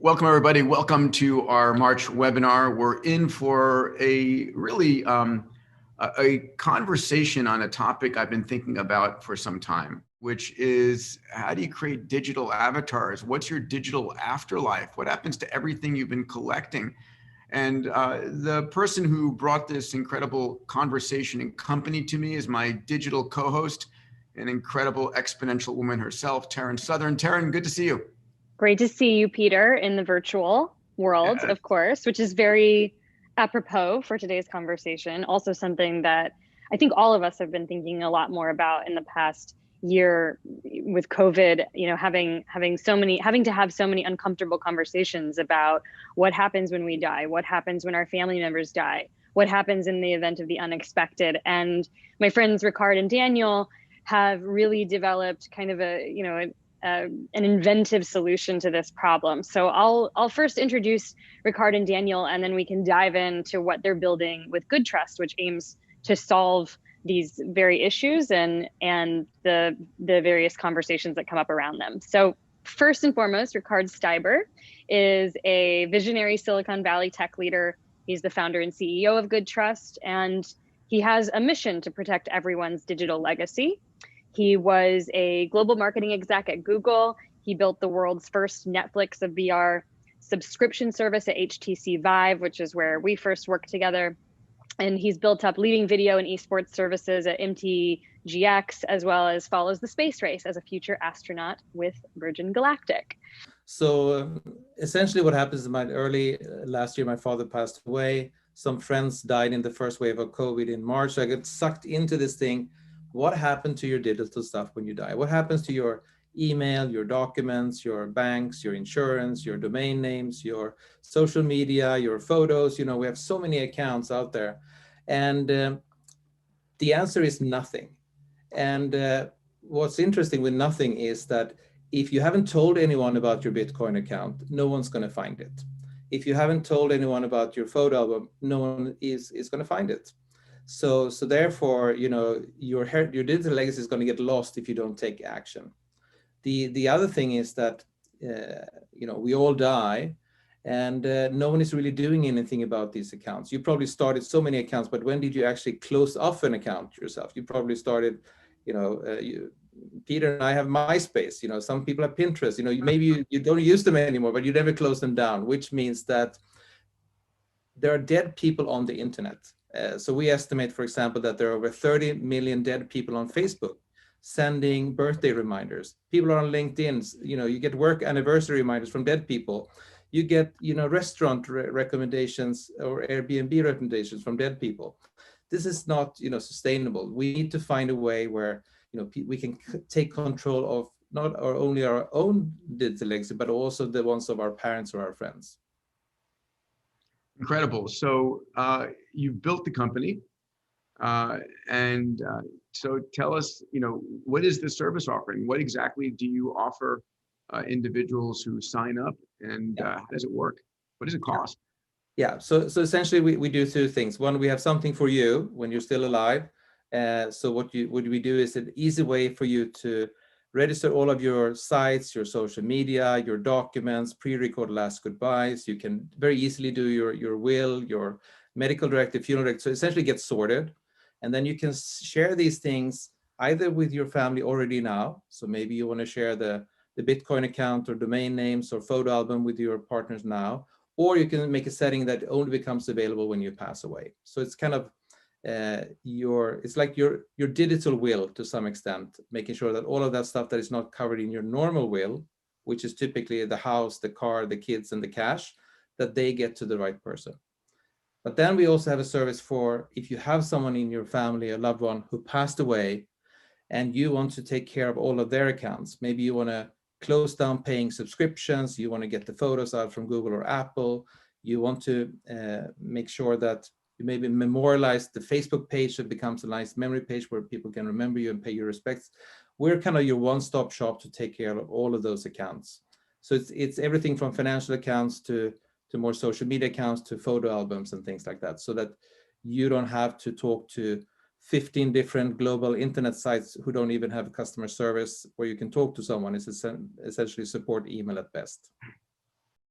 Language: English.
Welcome, everybody. Welcome to our March webinar. We're in for a really a conversation on a topic I've been thinking about for some time, which is how do you create digital avatars? What's your digital afterlife? What happens to everything you've been collecting? And the person who brought this incredible conversation and company to me is my digital co-host, an incredible exponential woman herself, Taryn Southern. Taryn, good to see you. Great to see you, Peter, in the virtual world, of course, which is very apropos for today's conversation. Also something that I think all of us have been thinking a lot more about in the past year with COVID, having to have so many uncomfortable conversations about what happens when we die, what happens when our family members die, what happens in the event of the unexpected. And my friends, Ricard and Daniel, have really developed kind of an inventive solution to this problem. So I'll first introduce Ricard and Daniel, and then we can dive into what they're building with GoodTrust, which aims to solve these very issues and the various conversations that come up around them. So first and foremost, Ricard Steiber is a visionary Silicon Valley tech leader. He's the founder and CEO of GoodTrust, and he has a mission to protect everyone's digital legacy. He was a global marketing exec at Google. He built the world's first Netflix of VR subscription service at HTC Vive, which is where we first worked together. And he's built up leading video and esports services at MTGX, as well as follows the space race as a future astronaut with Virgin Galactic. So essentially what happens in my last year, my father passed away. Some friends died in the first wave of COVID in March. So I got sucked into this thing. What happened to your digital stuff when you die? What happens to your email, your documents, your banks, your insurance, your domain names, your social media, your photos? We have so many accounts out there. And the answer is nothing. And what's interesting with nothing is that if you haven't told anyone about your Bitcoin account, no one's going to find it. If you haven't told anyone about your photo album, no one is going to find it. So therefore, your digital legacy is going to get lost if you don't take action. The other thing is that, we all die, and no one is really doing anything about these accounts. You probably started so many accounts, but when did you actually close off an account yourself? You probably started, Peter and I have MySpace. Some people have Pinterest. Maybe you don't use them anymore, but you never close them down, which means that there are dead people on the internet. So we estimate, for example, that there are over 30 million dead people on Facebook sending birthday reminders. People are on LinkedIn. You get work anniversary reminders from dead people. You get, restaurant recommendations or Airbnb recommendations from dead people. This is not, sustainable. We need to find a way where, we can take control of not only our own digital legacy, but also the ones of our parents or our friends. Incredible. So you've built the company, and so tell us, what is the service offering? What exactly do you offer individuals who sign up, and how does it work? What does it cost? Yeah. So essentially, we do two things. One, we have something for you when you're still alive. So what we do is an easy way for you to register all of your sites, your social media, your documents, pre-record last goodbyes. You can very easily do your will, your medical directive, funeral directive. So essentially get sorted. And then you can share these things either with your family already now. So maybe you want to share the Bitcoin account or domain names or photo album with your partners now, or you can make a setting that only becomes available when you pass away. So it's kind of it's like your digital will to some extent, making sure that all of that stuff that is not covered in your normal will, which is typically the house, the car, the kids, and the cash, that they get to the right person. But then we also have a service for if you have someone in your family, a loved one who passed away, and you want to take care of all of their accounts. Maybe you want to close down paying subscriptions, you want to get the photos out from Google or Apple, you want to make sure that you maybe memorialize the Facebook page so it becomes a nice memory page where people can remember you and pay your respects. We're kind of your one-stop shop to take care of all of those accounts. So it's everything from financial accounts to more social media accounts to photo albums and things like that, so that you don't have to talk to 15 different global internet sites who don't even have customer service where you can talk to someone. It's essentially support email at best.